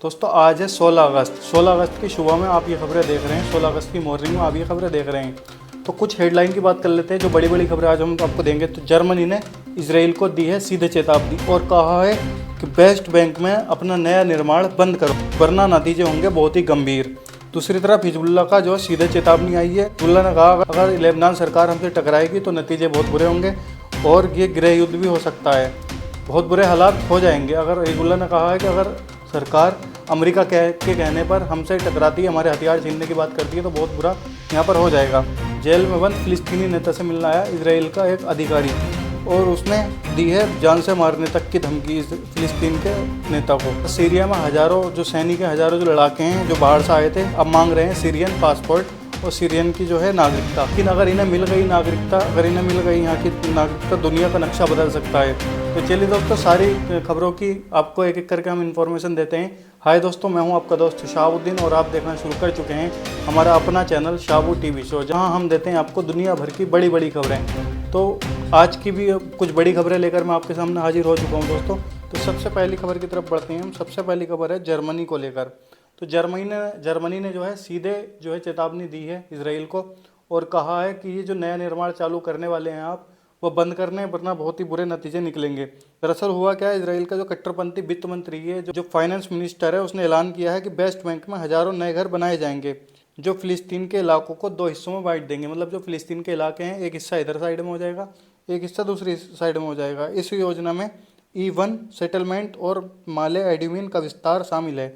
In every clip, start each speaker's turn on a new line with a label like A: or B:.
A: दोस्तों आज है 16 अगस्त। 16 अगस्त की सुबह में आप ये खबरें देख रहे हैं, 16 अगस्त की मॉर्निंग में आप ये खबरें देख रहे हैं। तो कुछ हेडलाइन की बात कर लेते हैं, जो बड़ी बड़ी खबरें आज हम आपको देंगे। तो जर्मनी ने इसराइल को दी है सीधे चेतावनी और कहा है कि वेस्ट बैंक में अपना नया निर्माण बंद करो, वरना नतीजे होंगे बहुत ही गंभीर। दूसरी तरफ हिजबुल्लाह का जो सीधे चेतावनी आई है। हिजबुल्लाह ने कहा अगर लेबनान सरकार हमसे टकराएगी तो नतीजे बहुत बुरे होंगे और ये गृह युद्ध भी हो सकता है, बहुत बुरे हालात हो जाएंगे। अगर हिजबुल्लाह ने कहा है कि अगर सरकार अमेरिका के कहने पर हमसे टकराती है, हमारे हथियार छीनने की बात करती है, तो बहुत बुरा यहाँ पर हो जाएगा। जेल में बंद फिलिस्तीनी नेता से मिलने आया इजराइल का एक अधिकारी और उसने दी है जान से मारने तक की धमकी इस फिलिस्तीन के नेता को। सीरिया में हज़ारों जो सैनिक हैं, हज़ारों जो लड़ाके हैं जो बाहर से आए थे, अब मांग रहे हैं सीरियन पासपोर्ट और सीरियन की जो है नागरिकता। लेकिन अगर इन्हें मिल गई नागरिकता, अगर इन्हें मिल गई यहाँ की नागरिकता, दुनिया का नक्शा बदल सकता है। तो चलिए दोस्तों, सारी खबरों की आपको एक एक करके हम इन्फॉर्मेशन देते हैं। हाय दोस्तों, मैं हूं आपका दोस्त शाहबुद्दीन और आप देखना शुरू कर चुके हैं हमारा अपना चैनल शाबू टीवी शो, जहां हम देते हैं आपको दुनिया भर की बड़ी बड़ी खबरें। तो आज की भी कुछ बड़ी खबरें लेकर मैं आपके सामने हाजिर हो चुका हूं दोस्तों। तो सबसे पहली खबर की तरफ बढ़ते हैं हम। सबसे पहली खबर है जर्मनी को लेकर। तो जर्मनी ने जो है सीधे जो है चेतावनी दी है इसराइल को और कहा है कि ये जो नया निर्माण चालू करने वाले हैं आप, वो बंद करने, वरना बहुत ही बुरे नतीजे निकलेंगे। दरअसल हुआ क्या है, इसराइल का जो कट्टरपंथी वित्त मंत्री है, जो फाइनेंस मिनिस्टर है, उसने ऐलान किया है कि वेस्ट बैंक में हज़ारों नए घर बनाए जाएंगे जो फिलिस्तीन के इलाकों को दो हिस्सों में बांट देंगे। मतलब जो फिलिस्तीन के इलाके हैं, एक हिस्सा इधर साइड में हो जाएगा, एक हिस्सा दूसरी साइड में हो जाएगा। इस योजना में E1 सेटलमेंट और माले एडुमिन का विस्तार शामिल है,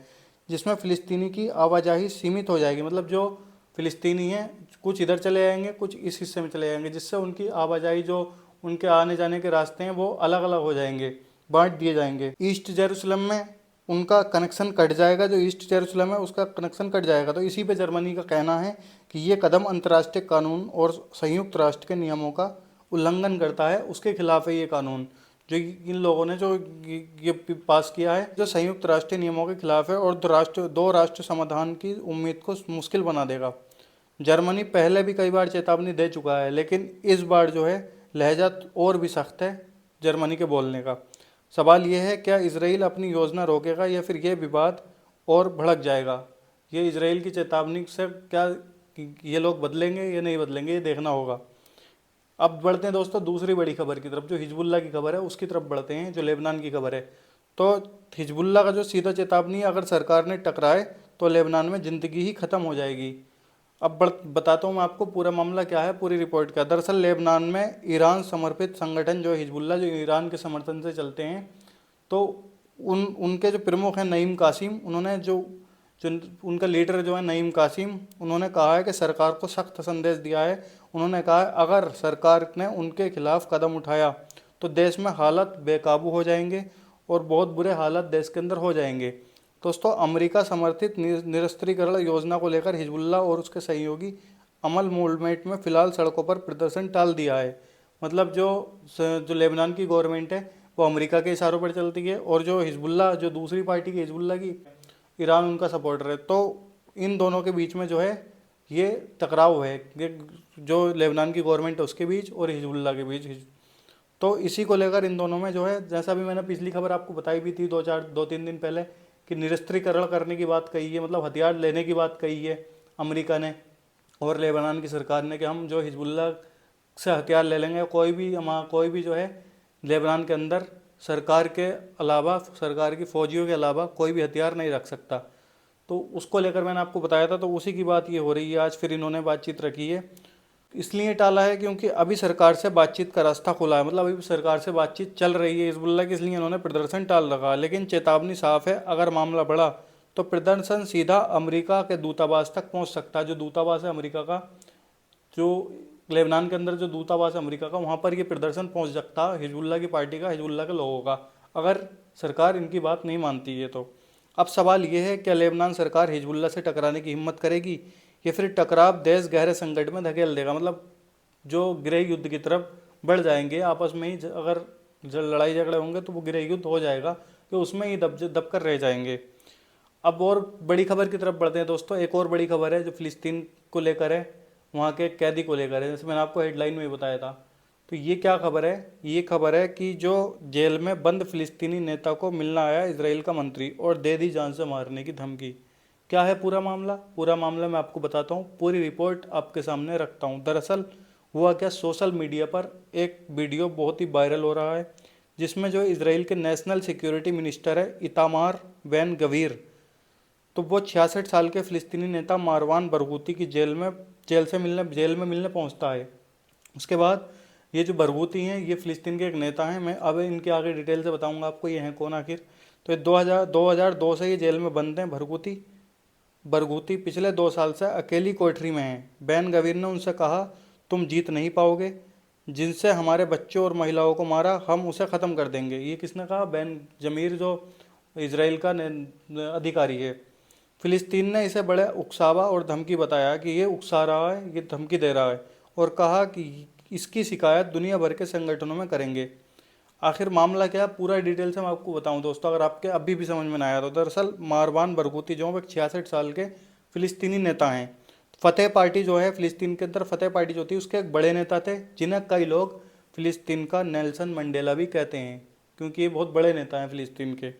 A: जिसमें फ़िलिस्तीनी की आवाजाही सीमित हो जाएगी। मतलब जो फ़िलिस्तीनी हैं कुछ इधर चले जाएंगे, कुछ इस हिस्से में चले जाएंगे, जिससे उनकी आवाजाही, जो उनके आने जाने के रास्ते हैं, वो अलग अलग हो जाएंगे, बांट दिए जाएंगे। ईस्ट जेरूसलम में उनका कनेक्शन कट जाएगा, जो ईस्ट जेरूसलम है उसका कनेक्शन कट जाएगा। तो इसी पे जर्मनी का कहना है कि ये कदम अंतर्राष्ट्रीय कानून और संयुक्त राष्ट्र के नियमों का उल्लंघन करता है, उसके खिलाफ है ये कानून जो इन लोगों ने जो ये पास किया है, जो संयुक्त राष्ट्रीय नियमों के खिलाफ है और दो राष्ट्र समाधान की उम्मीद को मुश्किल बना देगा। जर्मनी पहले भी कई बार चेतावनी दे चुका है, लेकिन इस बार जो है लहजा और भी सख्त है जर्मनी के बोलने का। सवाल यह है, क्या इसराइल अपनी योजना रोकेगा या फिर यह विवाद और भड़क जाएगा? ये इसराइल की चेतावनी से क्या ये लोग बदलेंगे या नहीं बदलेंगे, ये देखना होगा। अब बढ़ते हैं दोस्तों दूसरी बड़ी खबर की तरफ, जो हिजबुल्लाह की खबर है उसकी तरफ बढ़ते हैं, जो लेबनान की खबर है। तो हिजबुल्लाह का जो सीधा चेतावनी है, अगर सरकार ने टकराए तो लेबनान में ज़िंदगी ही ख़त्म हो जाएगी। अब बताता हूँ मैं आपको पूरा मामला क्या है, पूरी रिपोर्ट क्या। दरअसल लेबनान में ईरान समर्पित संगठन जो हिजबुल्लाह, जो ईरान के समर्थन से चलते हैं, तो उनके जो प्रमुख हैं नईम कासिम, उन्होंने जो जो उनका लीडर जो है नईम कासिम, उन्होंने कहा है कि सरकार को सख्त संदेश दिया है। उन्होंने कहा है अगर सरकार ने उनके खिलाफ कदम उठाया तो देश में हालात बेकाबू हो जाएंगे और बहुत बुरे हालात देश के अंदर हो जाएंगे। दोस्तों, अमेरिका समर्थित निरस्त्रीकरण योजना को लेकर हिजबुल्लाह और उसके सहयोगी अमल मूवमेंट में फिलहाल सड़कों पर प्रदर्शन टाल दिया है। मतलब जो जो लेबनान की गवर्नमेंट है वो अमेरिका के इशारों पर चलती है, और जो हिजबुल्लाह, जो दूसरी पार्टी की हिजबुल्लाह की, ईरान उनका सपोर्टर है। तो इन दोनों के बीच में जो है ये टकराव है, ये जो लेबनान की गवर्नमेंट है उसके बीच और हिजबुल्लाह के बीच। तो इसी को लेकर इन दोनों में जो है, जैसा भी मैंने पिछली खबर आपको बताई भी थी 2-3 दिन पहले, कि निरस्त्रीकरण करने की बात कही है, मतलब हथियार लेने की बात कही है अमेरिका ने और लेबनान की सरकार ने, कि हम जो हिजबुल्लाह से हथियार ले लेंगे। कोई भी जो है लेबनान के अंदर सरकार के अलावा, सरकार की फ़ौजियों के अलावा कोई भी हथियार नहीं रख सकता। तो उसको लेकर मैंने आपको बताया था, तो उसी की बात ये हो रही है आज। फिर इन्होंने बातचीत रखी है, इसलिए टाला है क्योंकि अभी सरकार से बातचीत का रास्ता खुला है, मतलब अभी सरकार से बातचीत चल रही है हिजबुल्लाह की, इसलिए इन्होंने प्रदर्शन टाल रखा। लेकिन चेतावनी साफ है, अगर मामला बढ़ा तो प्रदर्शन सीधा अमेरिका के दूतावास तक पहुंच सकता है। जो दूतावास है अमेरिका का, जो लेबनान के अंदर जो दूतावास है अमेरिका का, वहाँ पर ये प्रदर्शन पहुँच सकता है हिजबुल्लाह की पार्टी का, हिजबुल्लाह के लोगों का, अगर सरकार इनकी बात नहीं मानती है तो। अब सवाल ये है, क्या लेबनान सरकार हिजबुल्लाह से टकराने की हिम्मत करेगी या फिर टकराव देश गहरे संकट में धकेल देगा? मतलब जो गृह युद्ध की तरफ बढ़ जाएंगे आपस में ही, अगर लड़ाई झगड़े होंगे तो वो गृह युद्ध हो जाएगा, कि उसमें ही दब कर रह जाएंगे। अब और बड़ी खबर की तरफ बढ़ते हैं दोस्तों। एक और बड़ी खबर है जो फिलिस्तीन को लेकर है, वहाँ के कैदी को लेकर है, जैसे मैंने आपको हेडलाइन में ही बताया था। तो ये क्या खबर है? ये खबर है कि जो जेल में बंद फिलिस्तीनी नेता को मिलना आया इजराइल का मंत्री और दे दी जान से मारने की धमकी। क्या है पूरा मामला? पूरा मामला मैं आपको बताता हूँ, पूरी रिपोर्ट आपके सामने रखता हूँ। दरअसल हुआ क्या, सोशल मीडिया पर एक वीडियो बहुत ही वायरल हो रहा है जिसमें जो इजराइल के नेशनल सिक्योरिटी मिनिस्टर है इतामार बेन गवीर, तो वो 66 साल के फिलिस्तीनी नेता मारवान बरगूती की जेल में मिलने पहुंचता है। उसके बाद ये जो बरगूती हैं ये फिलिस्तीन के एक नेता हैं, मैं अब इनके आगे डिटेल से बताऊंगा आपको ये हैं कौन आखिर। तो ये 2002 से ये जेल में बंद हैं बरगूती पिछले 2 साल से अकेली कोठरी में हैं। बैन गवीर ने उनसे कहा, तुम जीत नहीं पाओगे, जिनसे हमारे बच्चों और महिलाओं को मारा हम उसे ख़त्म कर देंगे। ये किसने कहा? बैन जमीर, जो इसराइल का अधिकारी है। फिलिस्तीन ने इसे बड़े उकसावा और धमकी बताया कि ये उकसा रहा है, ये धमकी दे रहा है, और कहा कि इसकी शिकायत दुनिया भर के संगठनों में करेंगे। आखिर मामला क्या है पूरा डिटेल से मैं आपको बताऊं दोस्तों, अगर आपके अभी भी समझ में ना आया तो। दरअसल मारवान बरगूती जो एक 66 साल के फिलिस्तीनी नेता हैं। फतेह पार्टी जो है फिलिस्तीन के अंदर, फतेह पार्टी जो थी उसके एक बड़े नेता थे जिन्हें कई लोग फिलिस्तीन का नेल्सन मंडेला भी कहते हैं, क्योंकि ये बहुत बड़े नेता हैं फिलिस्तीन के।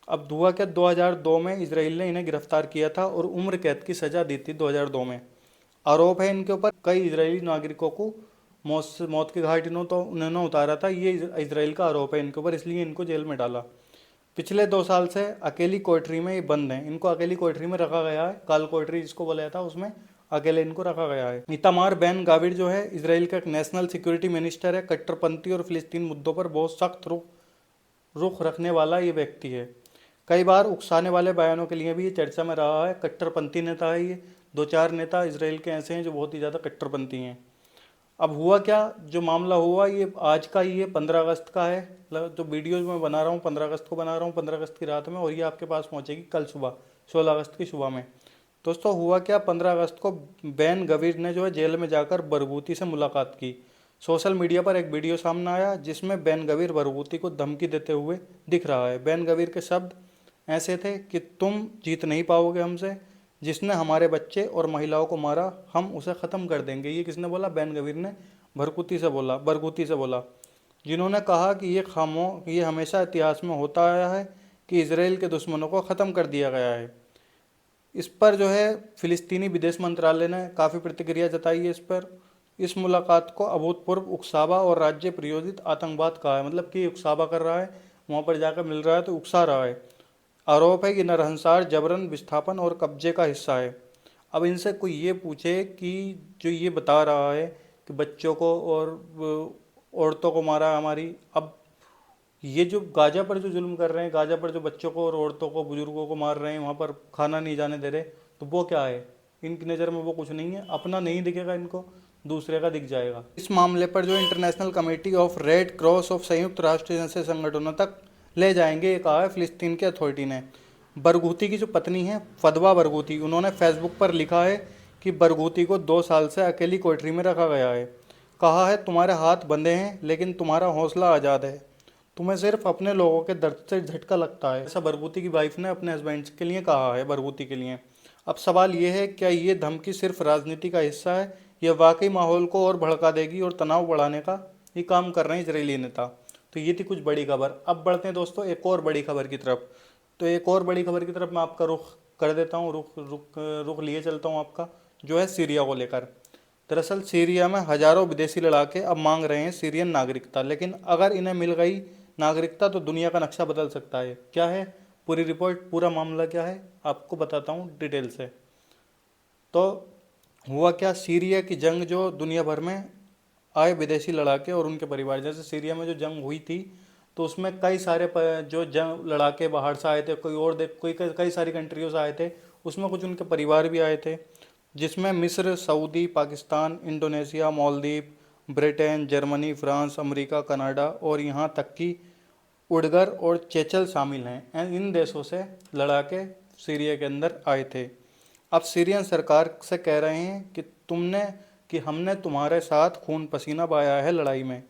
A: अब हुआ क्या, 2002 में इसराइल ने इन्हें गिरफ्तार किया था और उम्र कैद की सज़ा दी थी 2002 में। आरोप है इनके ऊपर कई इजरायली नागरिकों को मौत की घाट उन्होंने उतारा था। ये इसराइल का आरोप है इनके ऊपर, इसलिए इनको जेल में डाला। पिछले 2 साल से अकेली कोठरी में ये बंद हैं, इनको अकेली कोठरी में रखा गया है, काल कोठरी जिसको बोला जाता है, उसमें अकेले इनको रखा गया है। इतामार बैन गाविर जो है इसराइल का एक नेशनल सिक्योरिटी मिनिस्टर है, कट्टरपंथी और फिलिस्तीन मुद्दों पर बहुत सख्त रुख रखने वाला ये व्यक्ति है। कई बार उकसाने वाले बयानों के लिए भी ये चर्चा में रहा है। कट्टरपंथी नेता है ये। 2-4 नेता इसराइल के ऐसे हैं जो बहुत ही ज़्यादा कट्टरपंथी हैं। अब हुआ क्या, जो मामला हुआ ये आज का ही है, 15 अगस्त का है। जो वीडियो मैं बना रहा हूँ 15 अगस्त को बना रहा हूँ, 15 अगस्त की रात में, और ये आपके पास पहुँचेगी कल सुबह 16 अगस्त की सुबह में। दोस्तों हुआ क्या, 15 अगस्त को बैन गवीर ने जो है जेल में जाकर बरगूती से मुलाकात की। सोशल मीडिया पर एक वीडियो सामने आया जिसमें बैन गवीर बरगूती को धमकी देते हुए दिख रहा है। बैन गवीर के शब्द ऐसे थे कि तुम जीत नहीं पाओगे हमसे, जिसने हमारे बच्चे और महिलाओं को मारा हम उसे ख़त्म कर देंगे। ये किसने बोला? बैन गवीर ने बरगूती से बोला, जिन्होंने कहा कि ये हमेशा इतिहास में होता आया है कि इसराइल के दुश्मनों को ख़त्म कर दिया गया है। इस पर जो है फिलिस्तीनी विदेश मंत्रालय ने काफ़ी प्रतिक्रिया जताई है इस पर। इस मुलाकात को अभूतपूर्व उकसावा और राज्य प्रायोजित आतंकवाद कहा है, मतलब कि उकसावा कर रहा है, वहाँ पर जाकर मिल रहा है तो उकसा रहा है। आरोप है कि नरहंसार, जबरन विस्थापन और कब्जे का हिस्सा है। अब इनसे कोई ये पूछे कि जो ये बता रहा है कि बच्चों को और औरतों को मारा हमारी, अब ये जो गाजा पर जो जुल्म कर रहे हैं, गाजा पर जो बच्चों को और औरतों को, बुजुर्गों को मार रहे हैं, वहाँ पर खाना नहीं जाने दे रहे, तो वो क्या है? इनकी नज़र में वो कुछ नहीं है। अपना नहीं दिखेगा इनको, दूसरे का दिख जाएगा। इस मामले पर जो international committee of red cross of संयुक्त राष्ट्र जैसे संगठनों तक ले जाएंगे, ये कहा है फिलिस्तीन के अथॉरिटी ने। बरगूती की जो पत्नी है फदवा बरगूती, उन्होंने फेसबुक पर लिखा है कि बरगूती को 2 साल से अकेली कोठरी में रखा गया है। कहा है, तुम्हारे हाथ बंधे हैं लेकिन तुम्हारा हौसला आज़ाद है, तुम्हें सिर्फ अपने लोगों के दर्द से झटका लगता है। ऐसा बरगूती की वाइफ ने अपने हस्बैंड के लिए कहा है, बरगूती के लिए। अब सवाल ये है, क्या ये धमकी सिर्फ राजनीति का हिस्सा है या वाकई माहौल को और भड़का देगी और तनाव बढ़ाने का ये काम कर रहे हैं इजरायली नेता? तो ये थी कुछ बड़ी खबर। अब बढ़ते हैं दोस्तों एक और बड़ी खबर की तरफ। तो एक और बड़ी खबर की तरफ मैं आपका रुख कर देता हूँ, रुख लिए चलता हूँ आपका, जो है सीरिया को लेकर। दरअसल सीरिया में हजारों विदेशी लड़ाके अब मांग रहे हैं सीरियन नागरिकता, लेकिन अगर इन्हें मिल गई नागरिकता तो दुनिया का नक्शा बदल सकता है। क्या है पूरी रिपोर्ट, पूरा मामला क्या है आपको बताता हूँ डिटेल से। तो हुआ क्या, सीरिया की जंग जो दुनिया भर में आए विदेशी लड़ाके और उनके परिवार, जैसे सीरिया में जो जंग हुई थी तो उसमें कई सारे जो जंग लड़ाके बाहर से आए थे, कई सारी कंट्रियों से आए थे, उसमें कुछ उनके परिवार भी आए थे, जिसमें मिस्र, Saudi, Pakistan, Indonesia, Maldives, Britain, Germany, France, America, Canada और यहाँ तक कि उड़गर और चेचल शामिल हैं। इन देशों से लड़ाके सीरिया के अंदर आए थे। अब सीरियन सरकार से कह रहे हैं कि हमने तुम्हारे साथ खून पसीना बहाया है लड़ाई में,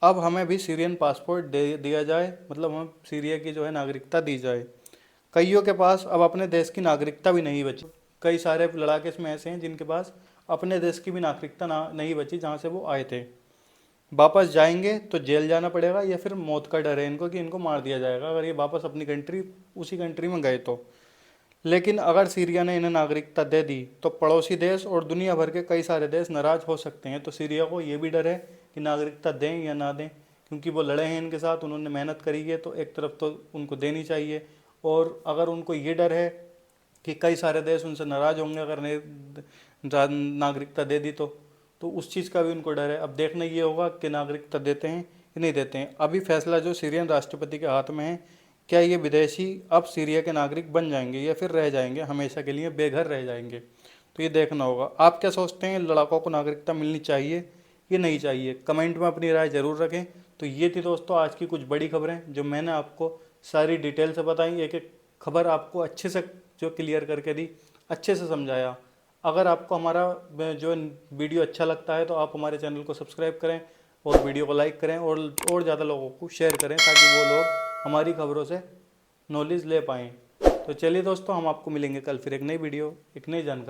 A: अब हमें भी सीरियन पासपोर्ट दिया जाए, मतलब हमें सीरिया की जो है नागरिकता दी जाए। कईयों के पास अब अपने देश की नागरिकता भी नहीं बची। कई सारे लड़ाके इसमें ऐसे हैं जिनके पास अपने देश की भी नागरिकता नहीं बची जहाँ से वो आए थे। वापस जाएंगे तो जेल जाना पड़ेगा या फिर मौत का डर है इनको कि इनको मार दिया जाएगा अगर ये वापस अपनी कंट्री उसी कंट्री में गए तो। लेकिन अगर सीरिया ने इन्हें नागरिकता दे दी तो पड़ोसी देश और दुनिया भर के कई सारे देश नाराज हो सकते हैं। तो सीरिया को ये भी डर है कि नागरिकता दें या ना दें, क्योंकि वो लड़े हैं इनके साथ, उन्होंने मेहनत करी है, तो एक तरफ तो उनको देनी चाहिए। और अगर उनको ये डर है कि कई सारे देश उनसे नाराज होंगे अगर नागरिकता दे दी तो उस चीज़ का भी उनको डर है। अब देखना ये होगा कि नागरिकता देते हैं कि नहीं देते हैं। अभी फैसला जो सीरियन राष्ट्रपति के हाथ में है, क्या ये विदेशी अब सीरिया के नागरिक बन जाएंगे या फिर रह जाएंगे हमेशा के लिए बेघर रह जाएंगे, तो ये देखना होगा। आप क्या सोचते हैं, लड़ाकों को नागरिकता मिलनी चाहिए या नहीं चाहिए? कमेंट में अपनी राय जरूर रखें। तो ये थी दोस्तों आज की कुछ बड़ी खबरें जो मैंने आपको सारी डिटेल से बताई, एक एक खबर आपको अच्छे से जो क्लियर करके दी, अच्छे से समझाया। अगर आपको हमारा जो वीडियो अच्छा लगता है तो आप हमारे चैनल को सब्सक्राइब करें और वीडियो को लाइक करें और ज़्यादा लोगों को शेयर करें ताकि वो लोग हमारी खबरों से नॉलेज ले पाएँ। तो चलिए दोस्तों, हम आपको मिलेंगे कल फिर एक नई वीडियो, एक नई जानकारी।